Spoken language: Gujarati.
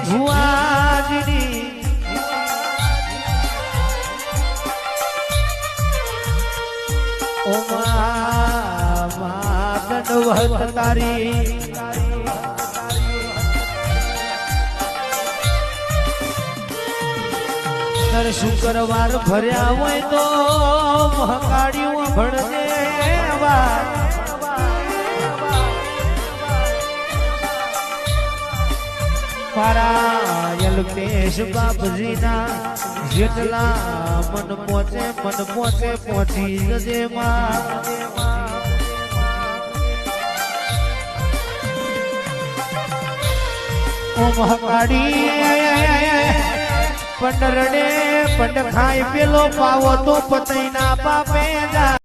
ભુવાજીની ઓમા દંડવત તારી દર શુક્રવાર ભર્યા હોય તો મહકાળ્યું ભણને મારા યલકેશ બાપજીના જેટલા મન પહોંચે પહોંચી જજે માં ઓ મહાકાળી પંડરડે પંડ ખાય પેલો પાવો તો પતઈ ના પાપે જા